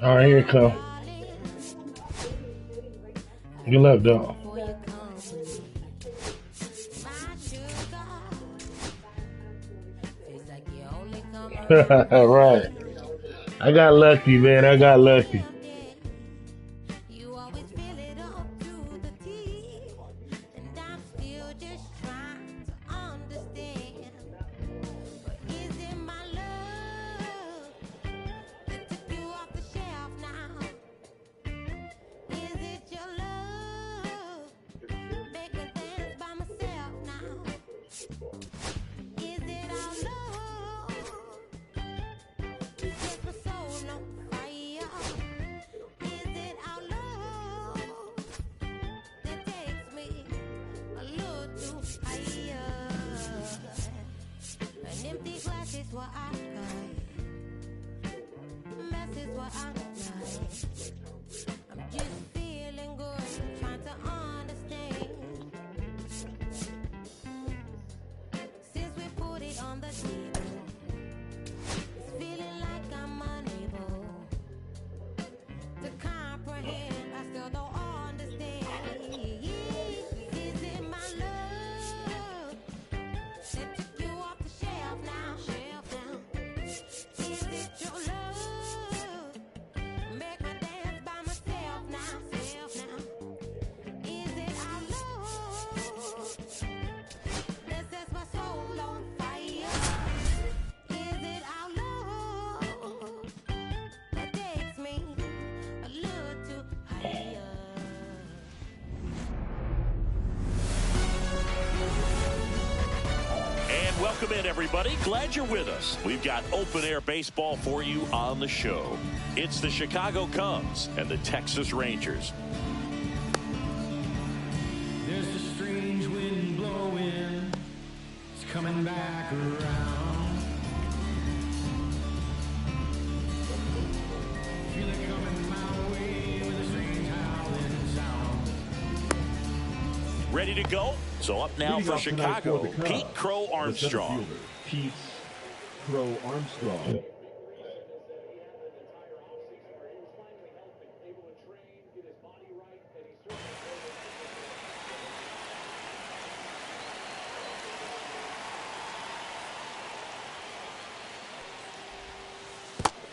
All right, here it come. Good luck, dog. Right. I got lucky, man. I got lucky. Welcome in, everybody. Glad you're with us. We've got open-air baseball for you on the show. It's the Chicago Cubs and the Texas Rangers. There's a strange wind blowing. It's coming back around. Feel it coming my way with a strange howling sound. Ready to go? So up now for Chicago, Pete Crow Armstrong. Pete Crow Armstrong.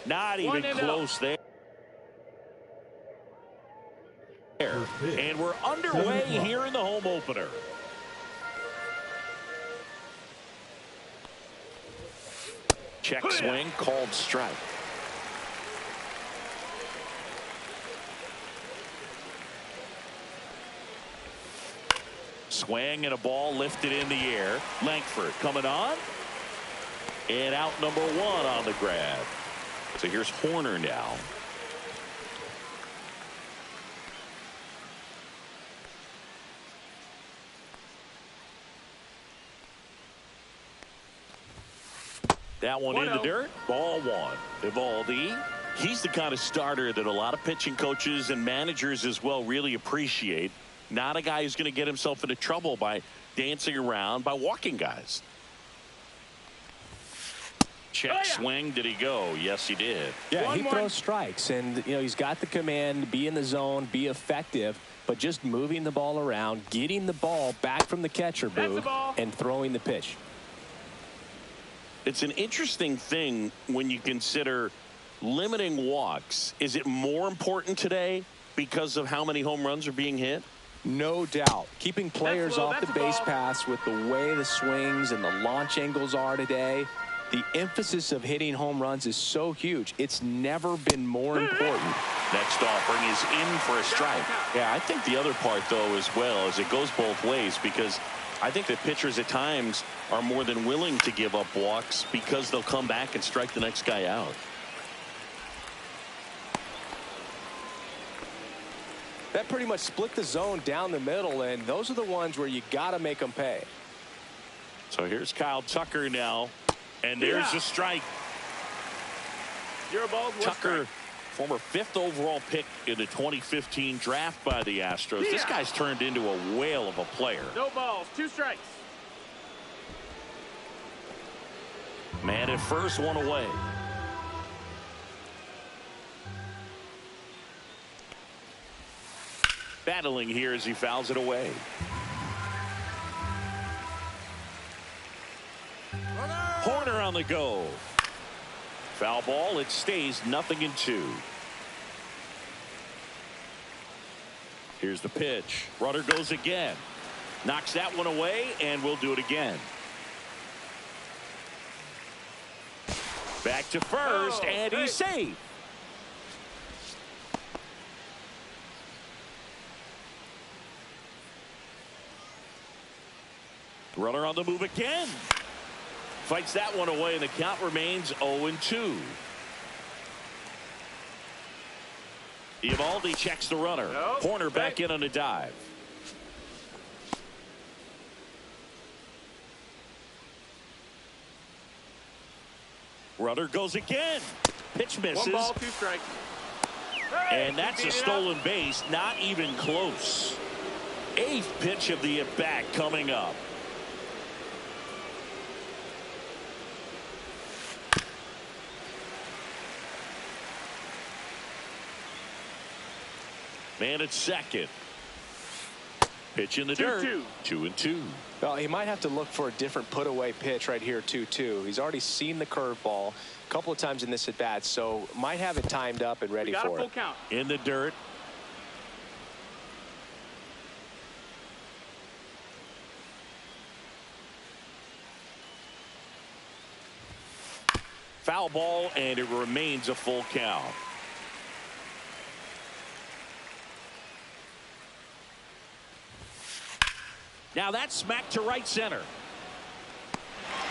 Not even close there. And we're underway here in the home opener. Check swing, called strike. Swing and a ball lifted in the air. Langford coming on. And out number one on the grab. So here's Horner now. That one in the dirt. Ball one. Eovaldi. He's the kind of starter that a lot of pitching coaches and managers as well really appreciate. Not a guy who's going to get himself into trouble by dancing around, by walking guys. Check swing. Did he go? Yes, he did. Yeah, he throws strikes, and he's got the command to be in the zone, be effective, but just moving the ball around, getting the ball back from the catcher booth, and throwing the pitch. It's an interesting thing when you consider limiting walks. Is it more important today because of how many home runs are being hit? No doubt. Keeping players off the base paths with the way the swings and the launch angles are today, the emphasis of hitting home runs is so huge. It's never been more important. Next offering is in for a strike. Yeah, I think the other part, though, as well, is it goes both ways, because I think that pitchers at times are more than willing to give up walks because they'll come back and strike the next guy out. That pretty much split the zone down the middle, and those are the ones where you got to make them pay. So here's Kyle Tucker now, and there's a strike. Tucker, former 5th overall pick in the 2015 draft by the Astros. This guy's turned into a whale of a player. No balls, 2 strikes. Man at first, one away. battling here as he fouls it away. Horner on the go. Foul ball. It stays 0-2. Here's the pitch. Runner goes again. Knocks that one away, and we'll do it again. Back to first, and he's safe. Runner on the move again. Fights that one away, and the count remains 0-2. Eovaldi checks the runner. Horner back in on a dive. Runner goes again. Pitch misses. 1 ball, 2 strikes. And that's a stolen base. Not even close. 8th pitch of the at-bat coming up. Man at second. Pitch in the dirt. 2-2. Well, he might have to look for a different put away pitch right here. 2-2. He's already seen the curveball a couple of times in this at bat, so might have it timed up and ready for it. Count. In the dirt. Foul ball, and it remains a full count. Now that's smacked to right center.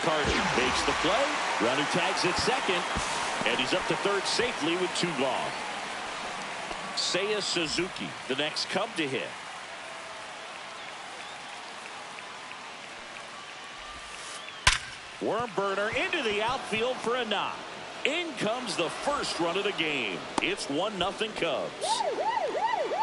Carter makes the play. Runner tags at second, and he's up to third safely with 2 gone. Seiya Suzuki, the next Cub to hit. Worm burner into the outfield for a knock. In comes the first run of the game. It's 1-0 Cubs.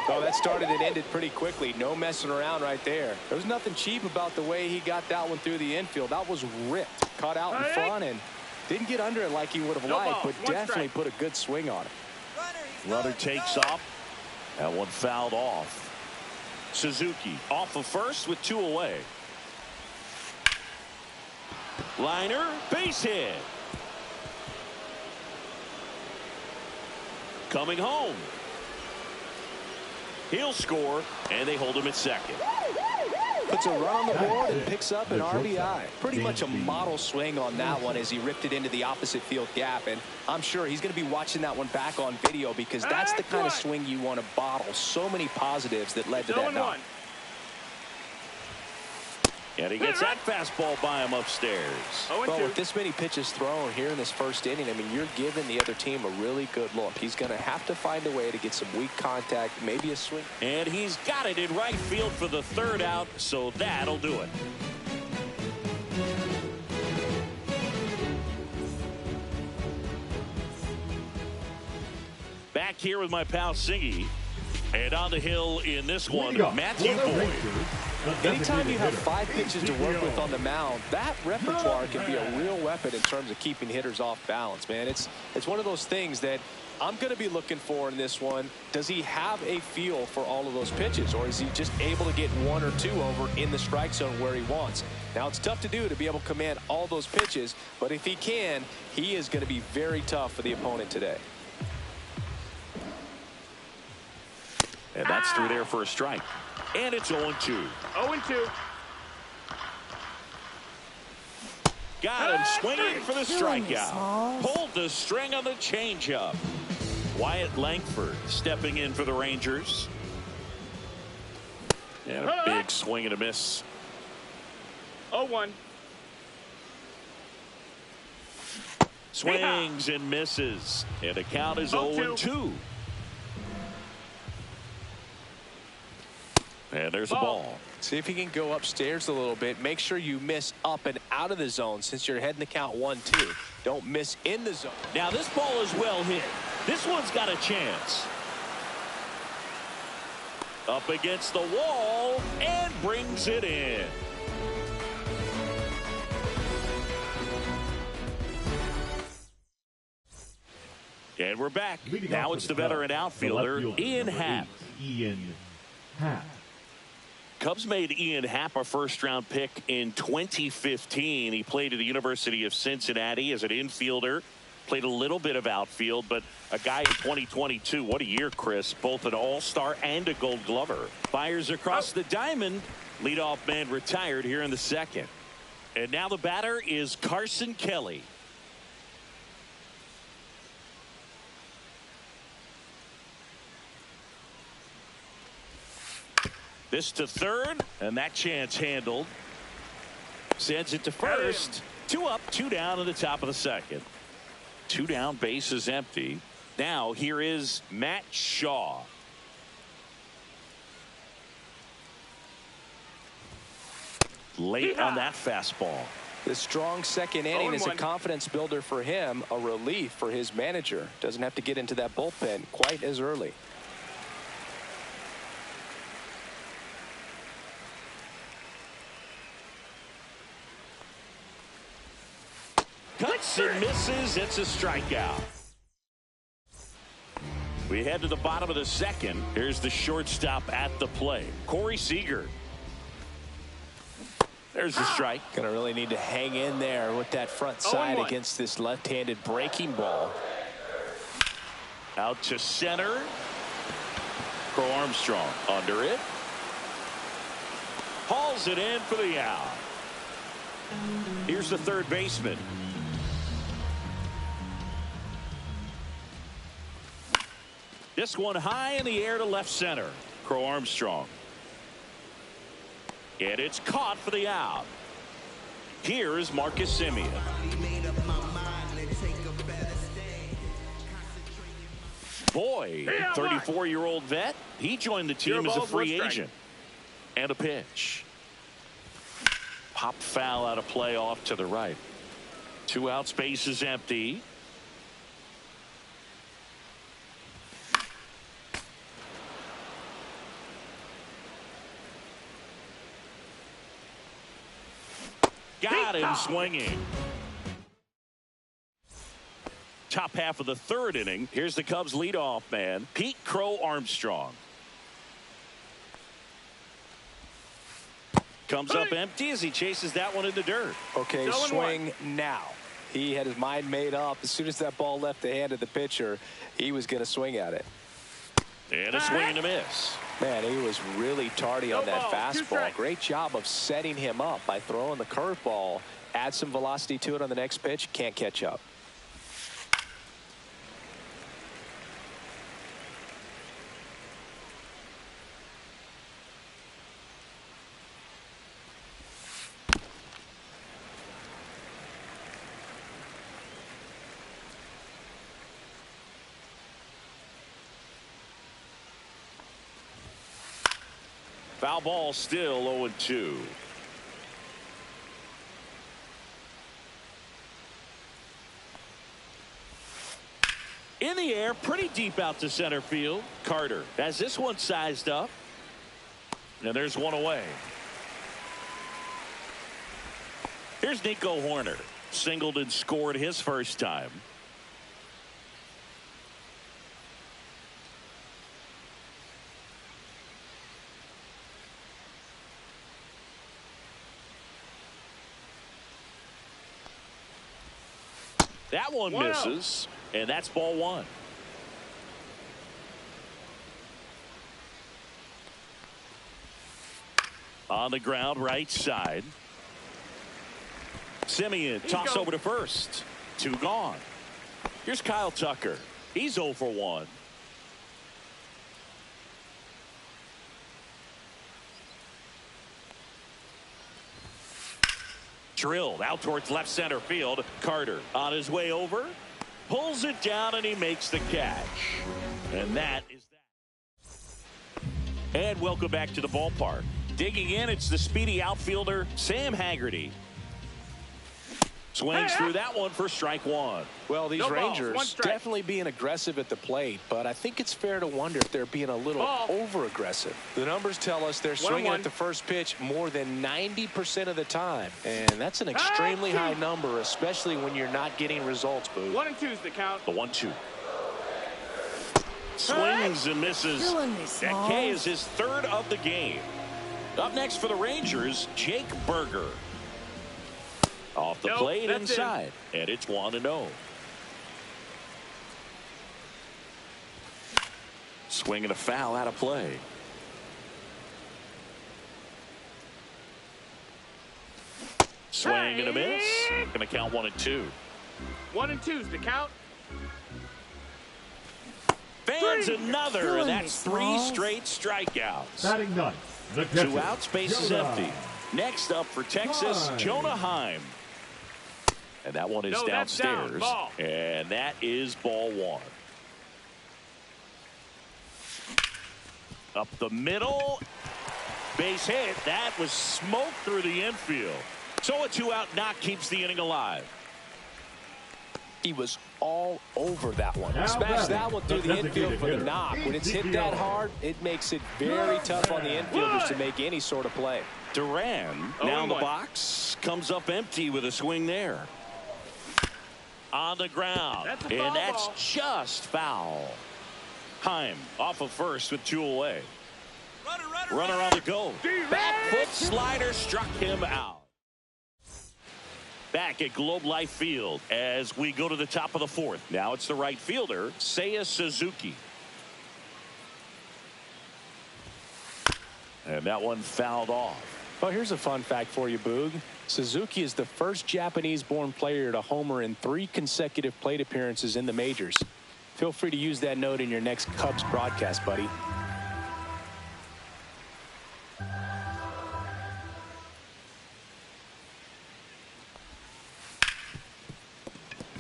Well, that started and ended pretty quickly. No messing around right there. There was nothing cheap about the way he got that one through the infield. That was ripped. Caught out in front and didn't get under it like he would have liked, but definitely put a good swing on it. Runner takes off. That one fouled off. Suzuki off of first with 2 away. Liner, base hit. Coming home. He'll score, and they hold him at second. Puts a run on the board and picks up an RBI. Pretty much a model swing on that one as he ripped it into the opposite field gap. And I'm sure he's going to be watching that one back on video because that's the kind of swing you want to bottle. So many positives that led to that knock. And he gets that fastball by him upstairs. Well, with this many pitches thrown here in this first inning, I mean, you're giving the other team a really good look. He's going to have to find a way to get some weak contact, maybe a swing. And he's got it in right field for the 3rd out, so that'll do it. Back here with my pal Singy. And on the hill in this one, Matthew Boyd. Anytime you have 5 pitches to work with on the mound, that repertoire can be a real weapon in terms of keeping hitters off balance, man. It's one of those things that I'm going to be looking for in this one. Does he have a feel for all of those pitches, or is he just able to get 1 or 2 over in the strike zone where he wants? Now, it's tough to do to be able to command all those pitches, but if he can, he is going to be very tough for the opponent today. And that's through there for a strike. And it's 0-2. 0-2. Got him swinging for the strikeout. Pulled the string on the changeup. Wyatt Langford stepping in for the Rangers. And a big swing and a miss. 0-1. Swings and misses. And the count is 0-2. And there's a ball. See if he can go upstairs a little bit. Make sure you miss up and out of the zone since you're heading the count 1-2. Don't miss in the zone. Now this ball is well hit. This one's got a chance. Up against the wall and brings it in. And we're back. Now it's the veteran outfielder, Ian Happ. Happ. Cubs made Ian Happ a first-round pick in 2015. He played at the University of Cincinnati as an infielder. Played a little bit of outfield, but a guy in 2022. What a year, Chris. Both an all-star and a gold glover. Fires across the diamond. Leadoff man retired here in the second. And now the batter is Carson Kelly. This to third, and that chance handled. Sends it to first. 2 up, 2 down in the top of the second. 2 down, base is empty. Now here is Matt Shaw. Late on that fastball. The strong second inning is a confidence builder for him, a relief for his manager. Doesn't have to get into that bullpen quite as early. Cuts and misses. It's a strikeout. We head to the bottom of the second. Here's the shortstop at the plate, Corey Seager. There's the strike. Gonna really need to hang in there with that front side against this left-handed breaking ball. Out to center. Crow Armstrong under it. Hauls it in for the out. Here's the third baseman. This one high in the air to left center. Crow Armstrong. And it's caught for the out. Here is Marcus Semien. Boy, 34-year-old vet. He joined the team as a free agent. And a pitch. Pop foul out of play off to the right. 2 out, space is empty. Got him swinging. Top half of the third inning. Here's the Cubs leadoff man, Pete Crow Armstrong. Comes up empty as he chases that one in the dirt. Okay, swing now. He had his mind made up. As soon as that ball left the hand of the pitcher, he was going to swing at it. And a swing and a miss. Man, he was really tardy on that fastball. Great job of setting him up by throwing the curveball. Add some velocity to it on the next pitch. Can't catch up. Foul ball, still 0-2. In the air, pretty deep out to center field. Carter has this one sized up. And there's one away. Here's Nico Hoerner. Singled and scored his first time. That one misses, and that's ball one. On the ground, right side. Semien toss over to first. 2 gone. Here's Kyle Tucker. He's 0 for 1. Drilled out towards left center field. Carter on his way over, pulls it down, and he makes the catch. And that is that. And welcome back to the ballpark. Digging in, it's the speedy outfielder Sam Haggerty. Swings through that one for strike one. Well, these Rangers definitely being aggressive at the plate, but I think it's fair to wonder if they're being a little over-aggressive. The numbers tell us they're swinging at the first pitch more than 90% of the time, and that's an extremely high number, especially when you're not getting results, Boo. 1 and 2 is the count. The 1-2. Swings and misses. Killing me, That Smalls. K is his third of the game. Up next for the Rangers, Jake Berger. Off the Nope, plate that's inside, and it's 1-0. Swing and a foul out of play. Swing and a miss. Going to count 1-2. 1 and 2's the count. Fans another, Killing and me, that's 3 Smalls. straight strikeouts. Batting ninth, the catcher. 2 outs, base is Jonah empty. Next up for Texas, Heim. Jonah Heim. And that one is No, that's down. downstairs. Ball. And that is ball 1. Up the middle. Base hit. That was smoke through the infield. So a 2-out knock keeps the inning alive. He was all over that one. Now Smashed batting, that one through the the infield designated for the hitter, knock. When it's hit ECO. that hard, it makes it very tough on the infielders to make any sort of play. Duran now in the 0-1. box. Comes up empty with a swing there. On the ground. That's a foul and that's ball. just foul. Heim off of first with 2 away. Runner on the go. Back foot slider struck him out. Back at Globe Life Field as we go to the top of the 4th. Now it's the right fielder, Seiya Suzuki. And that one fouled off. Well, here's a fun fact for you, Boog. Suzuki is the first Japanese-born player to homer in 3 consecutive plate appearances in the majors. Feel free to use that note in your next Cubs broadcast, buddy.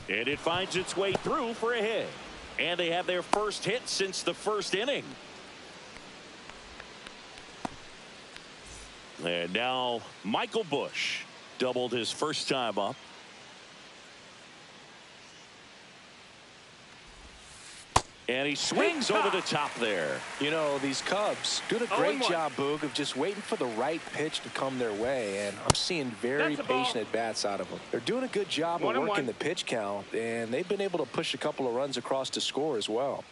And it finds its way through for a hit. And they have their first hit since the first inning. And now Michael Busch doubled his first time up. And he swings over the top there. You know, these Cubs doing a great 0-1. job, Boog, of just waiting for the right pitch to come their way, and I'm seeing very That's a ball. patient at-bats out of them. They're doing a good job of 1-1. working the pitch count, and they've been able to push a couple of runs across to score as well.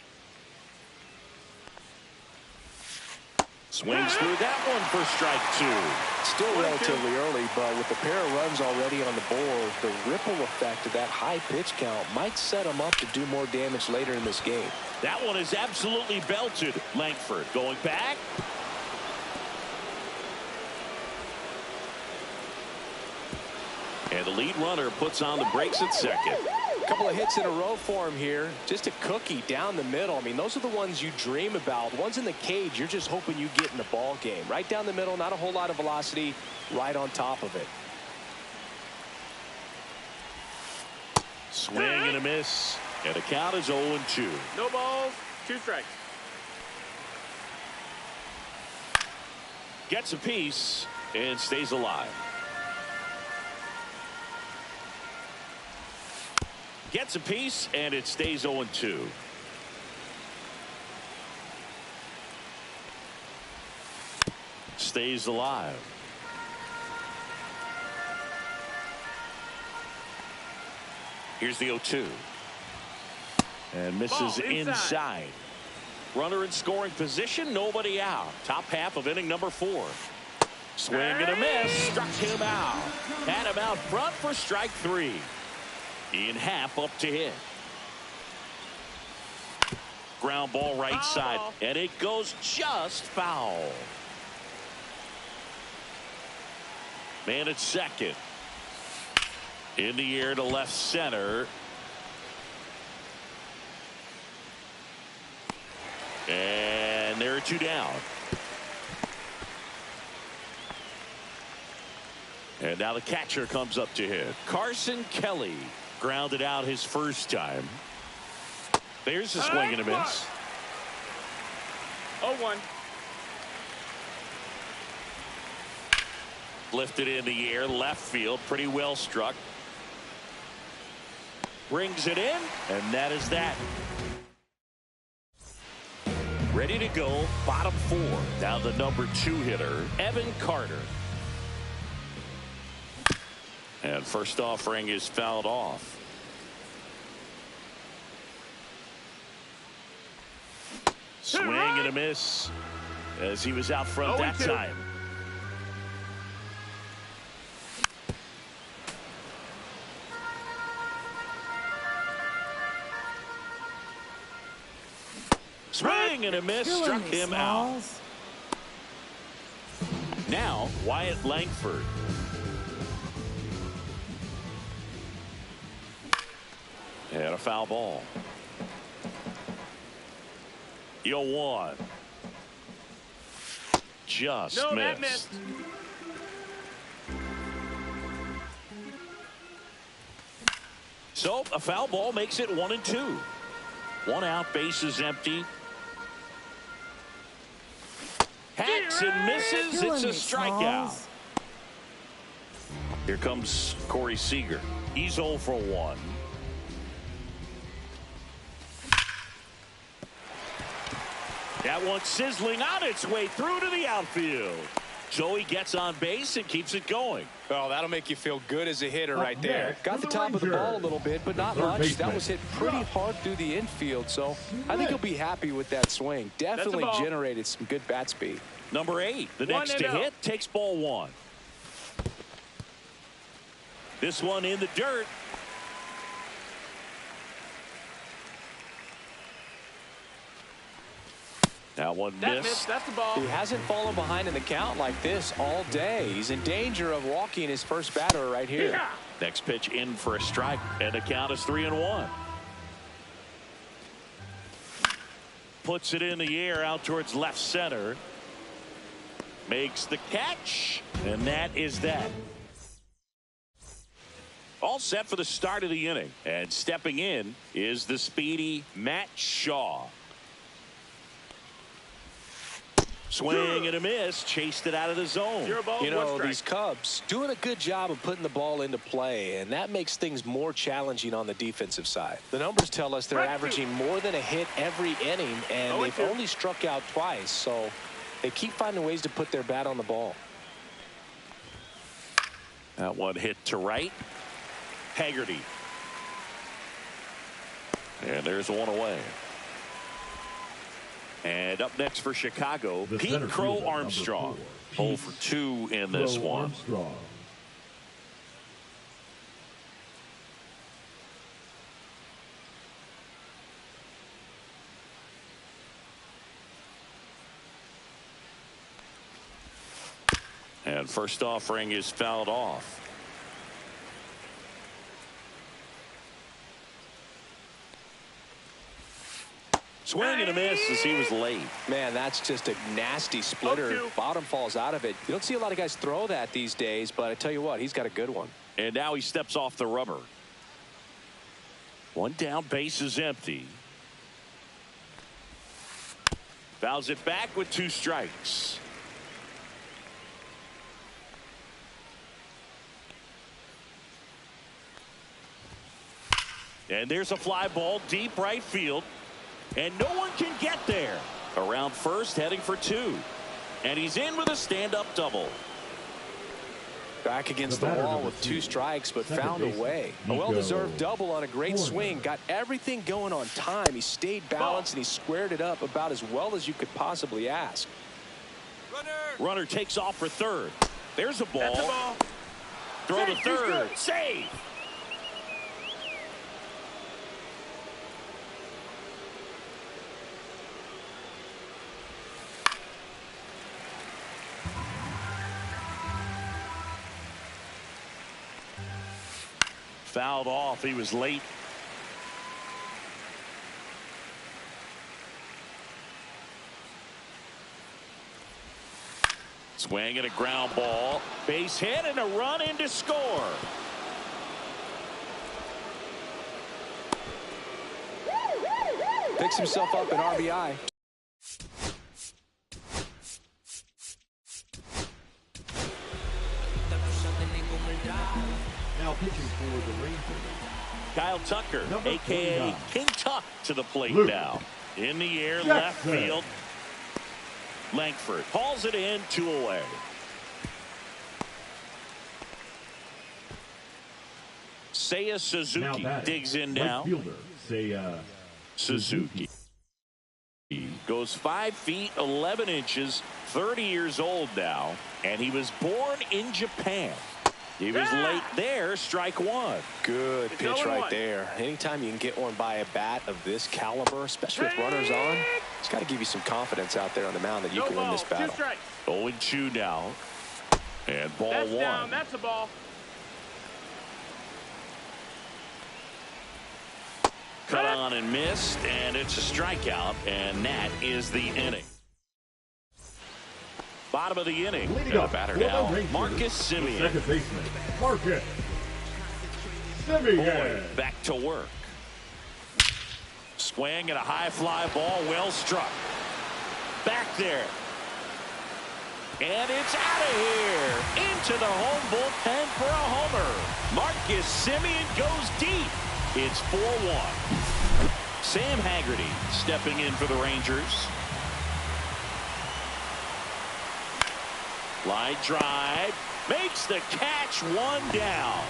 Swings through that one for strike 2. Still relatively early, but with a pair of runs already on the board, the ripple effect of that high pitch count might set them up to do more damage later in this game. That one is absolutely belted. Langford going back. And the lead runner puts on the brakes at second. A couple of hits in a row for him here. Just a cookie down the middle. I mean, those are the ones you dream about. Ones in the cage, you're just hoping you get in the ball game. Right down the middle, not a whole lot of velocity, right on top of it. Swing and a miss. And the count is 0-2. No balls, 2 strikes. Gets a piece and stays alive. Gets a piece and it stays 0-2. Stays alive. Here's the 0-2. And misses Ball inside. Runner in scoring position, nobody out. Top half of inning number 4. Swing and a miss, struck him out. Had him out front for strike 3. In half up to hit. Ground ball right Foul side, ball. and it goes just foul. Man at second. In the air to left center. And there are 2 down. And now the catcher comes up to hit. Carson Kelly grounded out his first time. There's a swing and a miss. 0-1. Lifted in the air, left field, pretty well struck. Brings it in, and that is that. Ready to go, bottom 4. Now the number 2 hitter, Evan Carter. And first offering is fouled off. Swing and a miss as he was out front that time. Swing and a miss, struck him out. Now Wyatt Langford. And a foul ball. 0-1. Just missed. So a foul ball makes it 1-2. 1 out, bases empty. Hacks and misses. It's a strikeout. Here comes Corey Seager. He's 0 for 1. That one sizzling on its way through to the outfield. Joey gets on base and keeps it going. Well, that'll make you feel good as a hitter right there. Got the top of the ball a little bit, but not much. That was hit pretty hard through the infield, so I think he'll be happy with that swing. Definitely generated some good bat speed. Number 8, the next to hit, takes ball 1. This one in the dirt. That one missed. That's the ball. He hasn't fallen behind in the count like this all day. He's in danger of walking his first batter right here. Yeah. Next pitch in for a strike, and the count is 3-1. Puts it in the air out towards left center. Makes the catch, and that is that. All set for the start of the inning, and stepping in is the speedy Matt Shaw. Swing and a miss, chased it out of the zone. You know, these Cubs doing a good job of putting the ball into play, and that makes things more challenging on the defensive side. The numbers tell us they're averaging more than a hit every inning, and they've only struck out twice, so they keep finding ways to put their bat on the ball. That one hit to right. Haggerty. And there's one away. And up next for Chicago, Pete Crow Armstrong. 0 for 2 in this one. Armstrong. And first offering is fouled off. Swing and a miss as he was late. Man, that's just a nasty splitter. Bottom falls out of it. You don't see a lot of guys throw that these days, but I tell you what, he's got a good one. And now he steps off the rubber. One down, base is empty. Fouls it back with 2 strikes. And there's a fly ball deep right field. And no one can get there. Around first, heading for 2. And he's in with a stand-up double. Back against the wall with 2 strikes, but found a way. A well-deserved double on a great swing. Got everything going on time. He stayed balanced, and he squared it up about as well as you could possibly ask. Runner takes off for third. There's a ball. Throw to third. Save. Fouled off. He was late. Swing and a ground ball. Base hit and a run in to score. Picks himself up an RBI. Now pitching for the Rangers, Kyle Tucker, a.k.a. King Tuck, to the plate now. In the air, left field. Langford hauls it in, 2 away. Seiya Suzuki digs in now. Right fielder, Seiya Suzuki goes goes 5 feet 11 inches, 30 years old now, and he was born in Japan. He was late there, strike one. Good pitch right there. Anytime you can get one by a bat of this caliber, especially with runners on, it's got to give you some confidence out there on the mound that you can win this battle. 0-2 now. And ball That's one. down. That's a ball. Cut on and missed, and it's a strikeout, and that is the inning. Bottom of the inning. Leading And up the batter for the now, Rangers, Marcus Semien. Second baseman, Marcus Semien. Boyd back to work. Swing and a high fly ball, well struck. Back there. And it's out of here. Into the home bullpen for a homer. Marcus Semien goes deep. It's 4-1. Sam Haggerty stepping in for the Rangers. Line drive. Makes the catch, one down.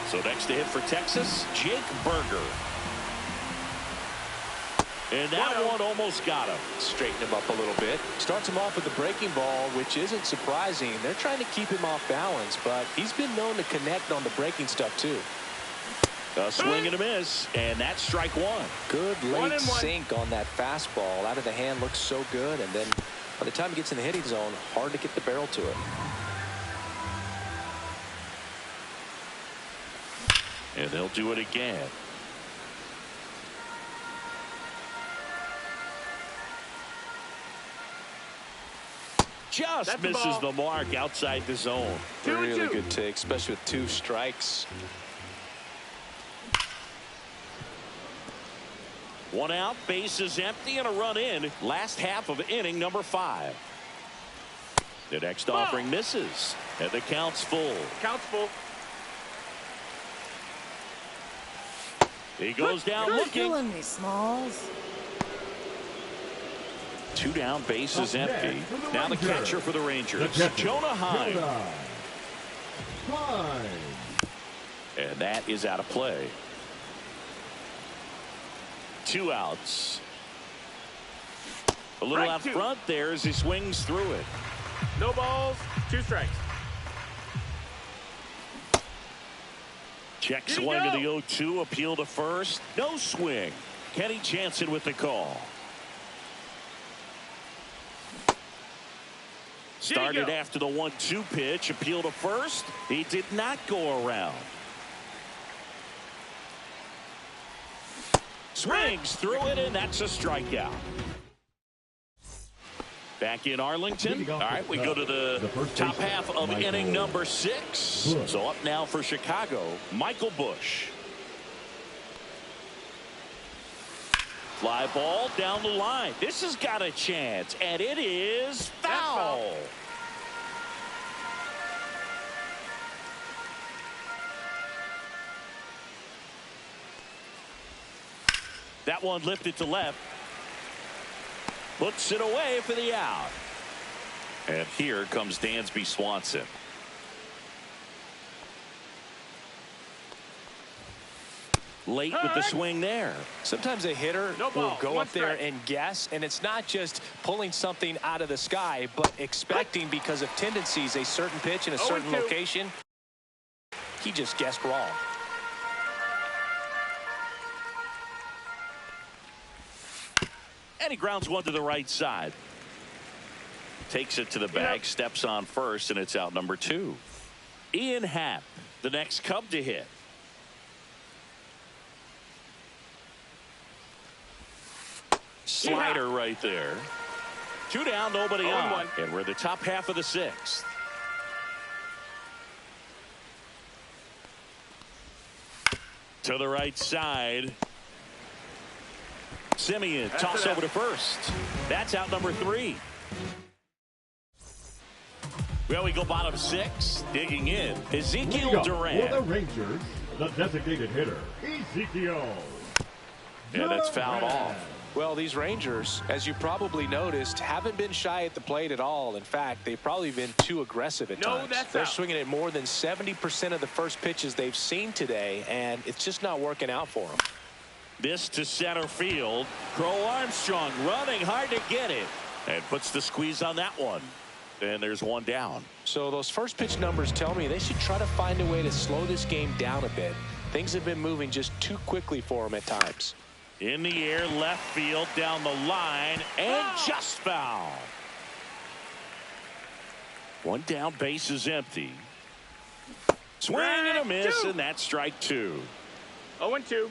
So next to hit for Texas, Jake Burger. And that one almost got him. Straighten him up a little bit. Starts him off with the breaking ball, which isn't surprising. They're trying to keep him off balance, but he's been known to connect on the breaking stuff too. A swing and a miss, and that's strike one. Good late sink on that fastball. Out of the hand, looks so good, and then by the time he gets in the hitting zone, hard to get the barrel to it. And they'll do it again. Just misses the mark outside the zone. Really good take, especially with 2 strikes. 1 out, bases empty, and a run in. Last half of inning number 5. The next offering misses, and the count's full. He goes down looking. Killing me, Smalls. 2 down, bases empty. Now the catcher for the Rangers, Jonah Heim. And that is out of play. 2 outs. A little out front there as he swings through it. No balls, 2 strikes. Check swing of the 0-2, appeal to first. No swing. Kenny Jansen with the call. Started after the 1-2 pitch, appeal to first. He did not go around. Swings through it, and that's a strikeout. Back in Arlington. All right, we go to the top half of inning number 6. So up now for Chicago, Michael Busch. Fly ball down the line. This has got a chance, and it is foul. That one lifted to left. Puts it away for the out. And here comes Dansby Swanson. Late with the swing there. Sometimes a hitter will go up there and guess, and it's not just pulling something out of the sky, but expecting because of tendencies a certain pitch in a certain location. He just guessed wrong. And he grounds one to the right side. Takes it to the bag, steps on first, and it's out number 2. Ian Happ, the next Cub to hit. Slider right there. 2 down, nobody on. And we're the top half of the 6th. To the right side. Semien, toss over to first. That's out number 3. Well, we go bottom 6. Digging in, Ezekiel Duran. For the Rangers, the designated hitter, Ezekiel. And it's fouled off. Well, these Rangers, as you probably noticed, haven't been shy at the plate at all. In fact, they've probably been too aggressive at times. They're swinging at more than 70% of the first pitches they've seen today, and it's just not working out for them. This to center field. Crow Armstrong running hard to get it. And puts the squeeze on that one. And there's one down. So those first pitch numbers tell me they should try to find a way to slow this game down a bit. Things have been moving just too quickly for him at times. In the air, left field, down the line, and just foul. One down, base is empty. Swing and a miss, and that's strike two. 0-2.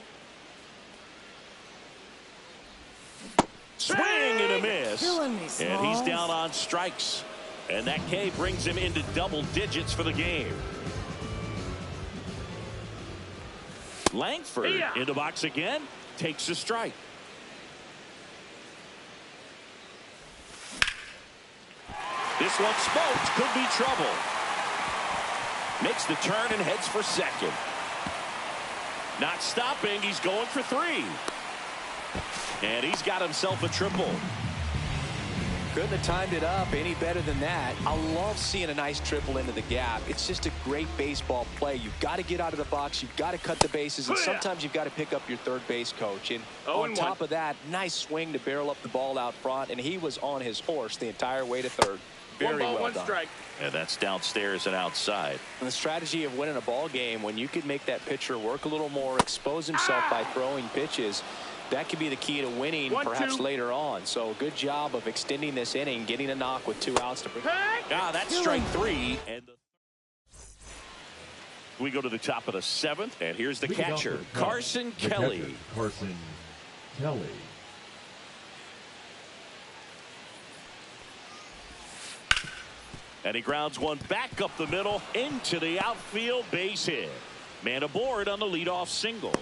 Swing and a miss. Killing me, And he's Smalls. down on strikes. And that K brings him into double digits for the game. Langford into box again. Takes a strike. This one smoked. Could be trouble. Makes the turn and heads for second. Not stopping. He's going for three. And he's got himself a triple. Couldn't have timed it up any better than that. I love seeing a nice triple into the gap. It's just a great baseball play. You've got to get out of the box. You've got to cut the bases. And sometimes you've got to pick up your third base coach. And on top of that, nice swing to barrel up the ball out front. And he was on his horse the entire way to third. Very well done. 1 strike. And that's downstairs and outside. And the strategy of winning a ball game, when you can make that pitcher work a little more, expose himself by throwing pitches, that could be the key to winning perhaps later on. So good job of extending this inning, getting a knock with 2 outs to bring. That's strike three. And we go to the top of the 7th. And here's the catcher, Carson Kelly. Carson Kelly. And he grounds one back up the middle into the outfield, base hit. Man aboard on the leadoff single.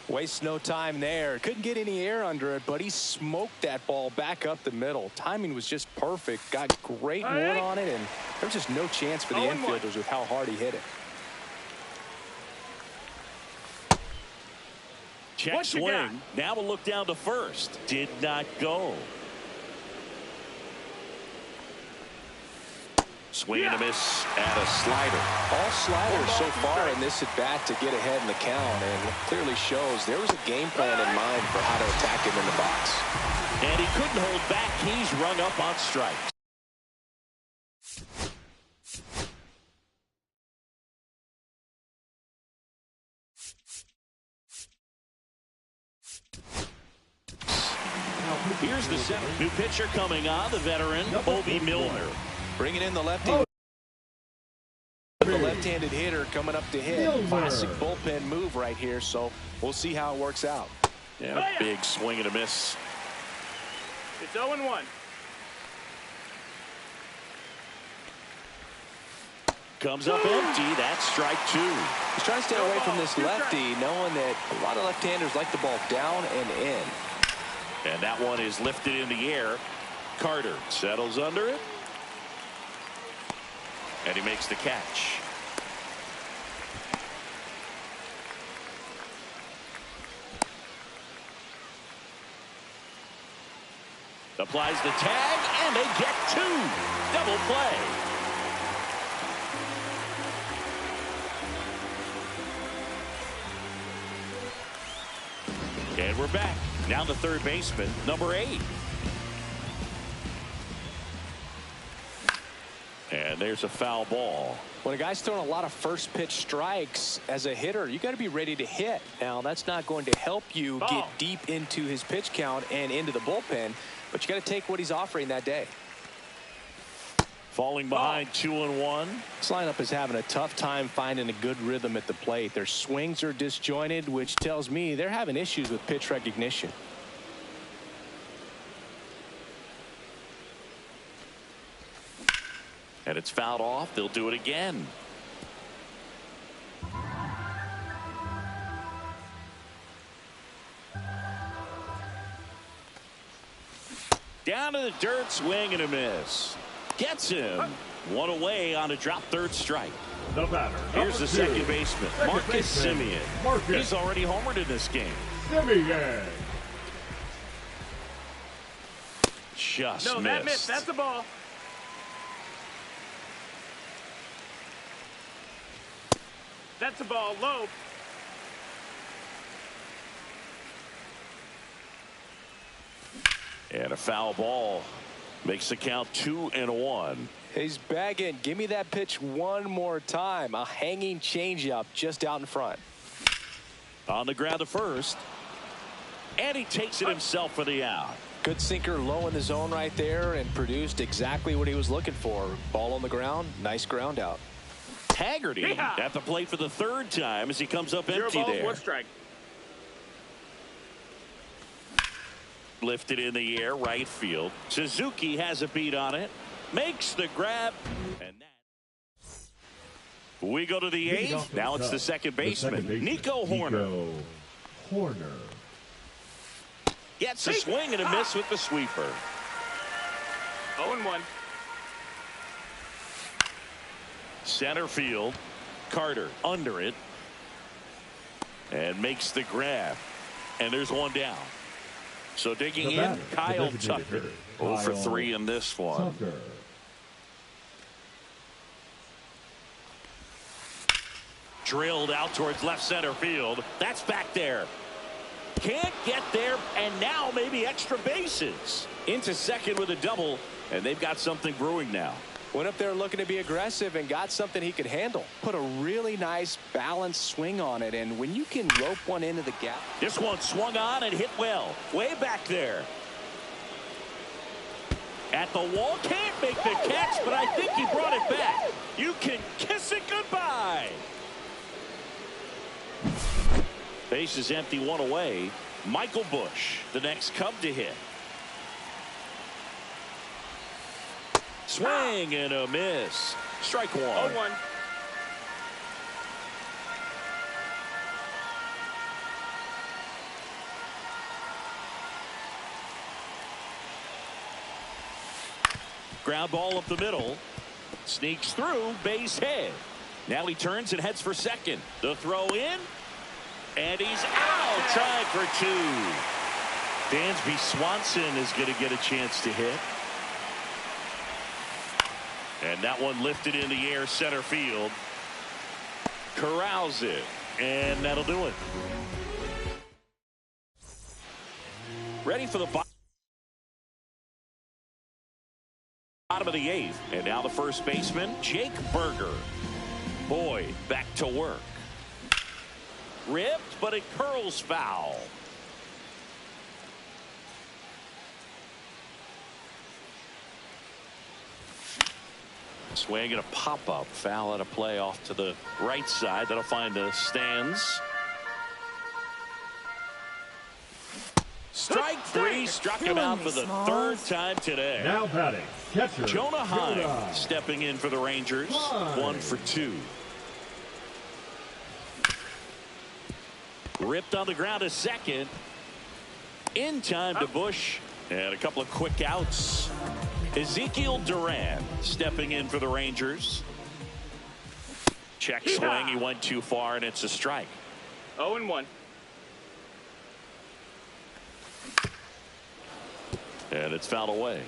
Wastes no time there. Couldn't get any air under it, but he smoked that ball back up the middle. Timing was just perfect. Got great wood on it, and there's just no chance for the infielders with how hard he hit it. Check swing. Now we'll look down to first. Did not go. Swing and a miss at a slider. All sliders so far in this at bat to get ahead in the count, and it clearly shows there was a game plan in mind for how to attack him in the box. And he couldn't hold back. He's rung up on strikes. Here's the 7th. New pitcher coming on, the veteran, Bobby Milner. Bringing in the lefty. The left-handed hitter coming up to hit. Classic bullpen move right here, so we'll see how it works out. Yeah, big swing and a miss. It's 0-1. Comes up empty. That's strike two. He's trying to stay away from this lefty, knowing that a lot of left-handers like the ball down and in. And that one is lifted in the air. Carter settles under it. And he makes the catch. Applies the tag, and they get 2. Double play. And we're back. Now the third baseman, number 8. And there's a foul ball. When a guy's throwing a lot of first pitch strikes as a hitter, you got to be ready to hit. Now, that's not going to help you get deep into his pitch count and into the bullpen, but you got to take what he's offering that day. Falling behind 2-1. This lineup is having a tough time finding a good rhythm at the plate. Their swings are disjointed, which tells me they're having issues with pitch recognition. And it's fouled off. They'll do it again. Down to the dirt, swing and a miss. Gets him. One away on a drop third strike. No matter. Here's the second baseman, Marcus Semien. He's already homered in this game. Semien. Just No, missed. that missed. That's a ball. That's a ball low. And a foul ball makes the count 2-1. He's begging. Give me that pitch one more time. A hanging changeup just out in front. On the ground to first. And he takes it himself for the out. Good sinker low in the zone right there and produced exactly what he was looking for. Ball on the ground. Nice ground out. Haggerty at the plate for the third time as he comes up 0 empty balls, there. 1 strike. Lifted in the air, right field. Suzuki has a beat on it. Makes the grab. And that. We go to the eighth. Now it's the second baseman, Nico Hoerner. Gets a swing and a miss with the sweeper. 0-1. Center field. Carter under it. And makes the grab. And there's one down. So digging in, Kyle Tucker. 0 for 3 in this one. Drilled out towards left center field. That's back there. Can't get there, and now maybe extra bases. Into second with a double, and they've got something brewing now. Went up there looking to be aggressive and got something he could handle. Put a really nice balanced swing on it, and when you can rope one into the gap. This one swung on and hit well. Way back there. At the wall, can't make the catch, but I think he brought it back. You can kiss it goodbye. Base is empty, 1 away. Michael Busch, the next Cub to hit. Swing and a miss. Strike 1. 0-1. Ground ball up the middle. Sneaks through, base hit. Now he turns and heads for second. The throw in. And he's out. Trying for 2. Dansby Swanson is going to get a chance to hit. And that one lifted in the air, center field. Corrals it. And that'll do it. Ready for the bottom of the 8th. And now the first baseman, Jake Burger. Boyd back to work. Ripped, but it curls foul. Swing and a pop-up. Foul at a play off to the right side. That'll find the stands. Strike 3. Struck him out for the 3rd time today. Now batting, catcher Jonah Heim stepping in for the Rangers. 1 for 2. Ripped on the ground to second. In time to Busch. And a couple of quick outs. Ezekiel Duran stepping in for the Rangers. Check swing. He went too far, and it's a strike. 0-1. And it's fouled away.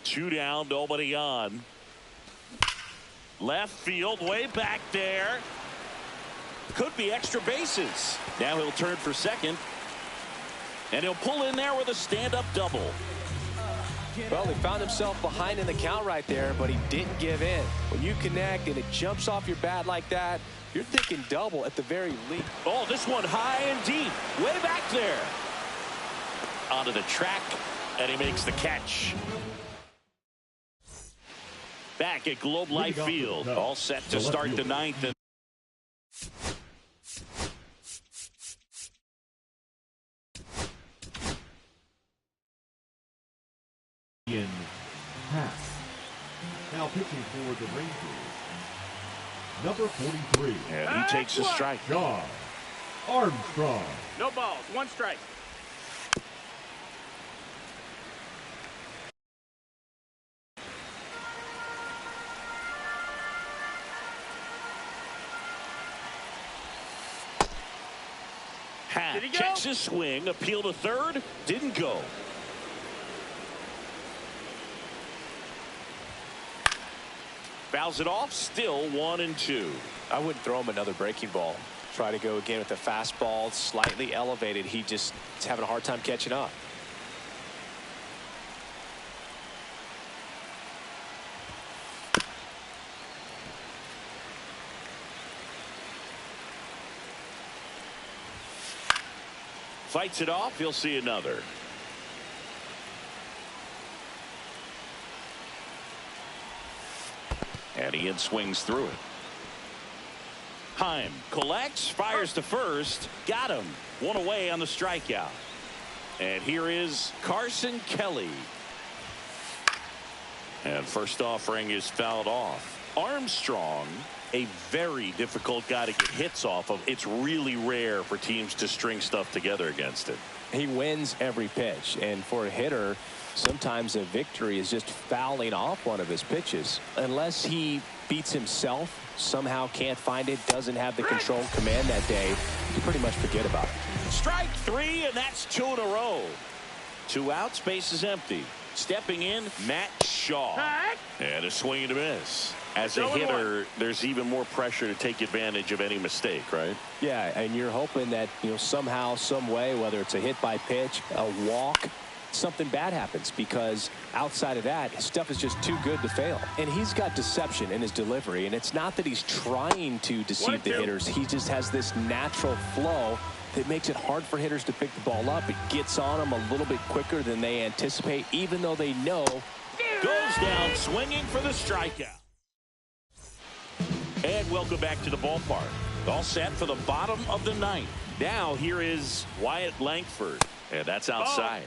2 down, nobody on. Left field, way back there. Could be extra bases. Now he'll turn for second. And he'll pull in there with a stand-up double. Well, he found himself behind in the count right there, but he didn't give in. When you connect and it jumps off your bat like that, you're thinking double at the very least. Oh, this one high and deep. Way back there. Onto the track, and he makes the catch. Back at Globe Life Field. All set to start the 9th. In pass. Now pitching for the Rangers, number 43. And he takes a strike. John Armstrong. No balls, 1 strike. Hat Did he go? checks his swing, appeal to third, didn't go. Fouls it off, still 1-2. I wouldn't throw him another breaking ball. Try to go again with the fastball, slightly elevated. He just is having a hard time catching up. Fights it off. He'll see another. And Ian swings through it. Heim collects, fires to first, got him. One away on the strikeout. And here is Carson Kelly. And first offering is fouled off. Armstrong, a very difficult guy to get hits off of. It's really rare for teams to string stuff together against it. He wins every pitch, and for a hitter, sometimes a victory is just fouling off one of his pitches. Unless he beats himself, somehow can't find it, doesn't have the control command that day, you pretty much forget about it. Strike three, and that's 2 in a row. 2 outs, base is empty. Stepping in, Matt Shaw. And a swing and a miss. As a hitter, there's even more pressure to take advantage of any mistake, right? Yeah, and you're hoping that, somehow, some way, whether it's a hit by pitch, a walk, something bad happens, because outside of that, his stuff is just too good to fail. And he's got deception in his delivery, and it's not that he's trying to deceive the hitters. He just has this natural flow that makes it hard for hitters to pick the ball up. It gets on them a little bit quicker than they anticipate, even though they know. Goes down swinging for the strikeout. And welcome back to the ballpark. All set for the bottom of the 9th. Now here is Wyatt Langford, and that's outside.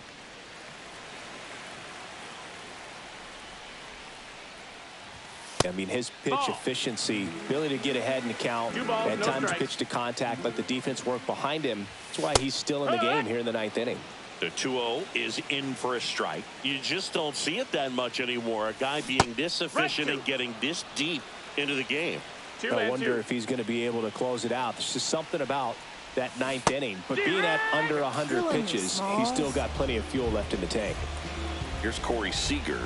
I mean, his pitch efficiency, ability to get ahead in the count, at times pitch to contact, let the defense work behind him. That's why he's still in the game here in the 9th inning. The 2-0 is in for a strike. You just don't see it that much anymore. A guy being this efficient and getting this deep into the game. I wonder if he's going to be able to close it out. There's just something about that 9th inning. But being at under 100 pitches, he's still got plenty of fuel left in the tank. Here's Corey Seager.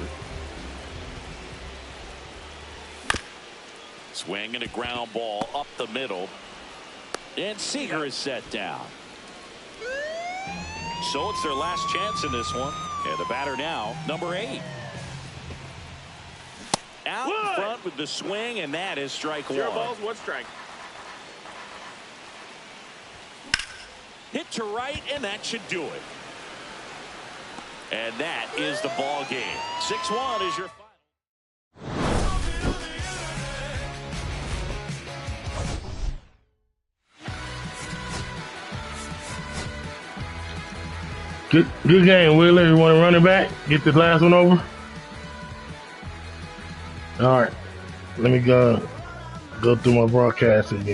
Swinging a ground ball up the middle. And Seager is set down. So it's their last chance in this one. And the batter now, number 8. Out in front with the swing, and that is strike 1. 0 balls, 1 strike. Hit to right, and that should do it. And that is the ball game. 6-1 is your final. Good game, Wheeler. You want to run it back? Get this last one over? All right. Let me go through my broadcast again.